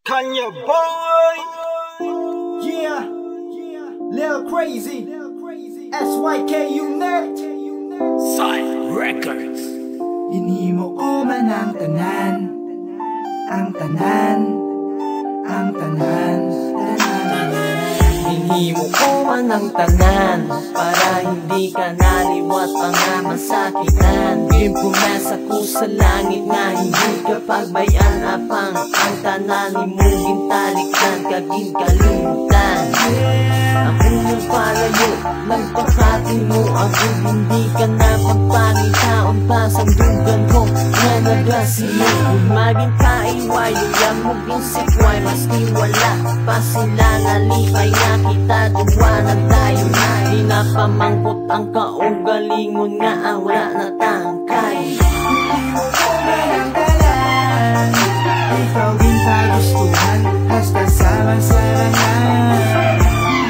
Kanye boy, Yeah, Lil Crazy, SYK Unit, Side Records. Hinimo ko man ang tanan, ang tanan, ang tanan. Hinimo ko man ang tanan, para hindi ka naliwat pa nga masakitan. Yung promesa ko sa langit nga hindi ka pagbayan apang ang tanan mo gintalikdan kaging kalimutan. Ang unang palayo, nagpakati mo ako hindi ka na pagpangitaon pa sandugan ko nga nagasi mo. Kung maging kaiwayo lang mo ginsikway maski wala pa sila nalipay nga kita duwanan tayo na di na pamangkot ang kaugalingon nga wala na tangkay. Ikaw din pagustuhan, hasta sa masarangan.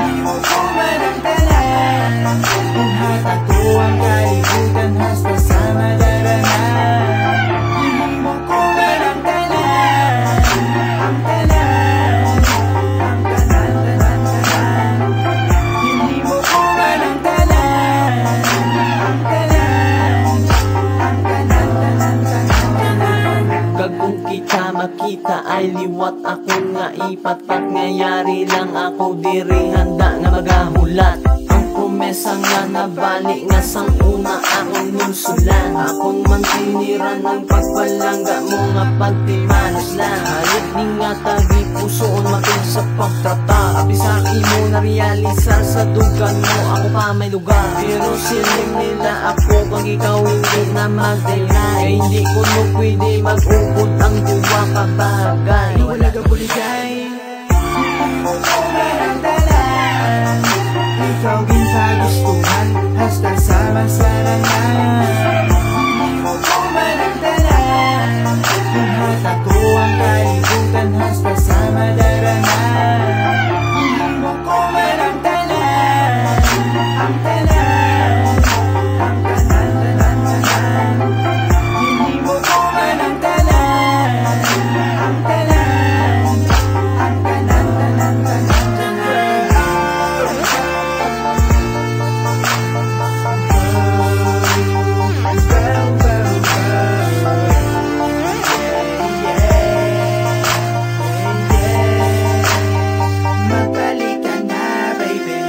Hinimo ko man ang tanan, kung hatato ang kalibutan, hasta sa madarangan. Hinimo ko man ang tanan, ang tanan, ang tanan, tanan, tanan. Hinimo ko man ang tanan, ang tanan, ang tanan, tanan, tanan, tanan. Kagong kita makita ay liwat ako nga ipatpat ngayari lang ako diri handa nga magahulat. Ang promesa nga nabalik nga sang una akong nunsulan. Akong mantiniran ng pagpalangga mo nga pagtimanas lang. Hayot ni nga tagi pusoon makin sa pagtrata. Abisa imo na realisar sa dugan mo ako pa may lugar. Pero siling nila ako kung ikaw hindi na mag-deny. Kaya hindi ko no pwede mag-ukod ang duwa kabagay. Wala ka buligay, hinimo ko man ang tanan, ikaw din pagustuhan, hasta sa masarangan. Hinimo ko man ang tanan, kung hatato ang kalibutan, hasta sa madarangan. Hinimo ko man ang tanan, ang tanan, ang tanan, tanan, tanan. Hinimo ko man ang tanan, ang tanan, ang tanan, tanan, tanan, tanan. Magbalik ka na, baby.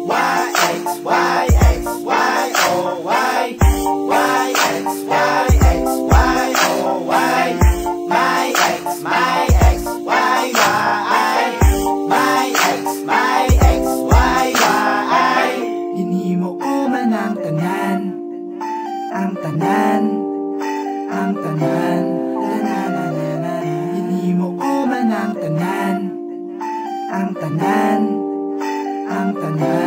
YX, YX, Y-O-Y. YX, YX, Y-O-Y. My ex, Y-Y. My ex, Y-Y. Hinimo ko man ang tanan, ang tanan, ang tanan, tananana. Hinimo ko man ang tanan, ang tanan, ang tanan.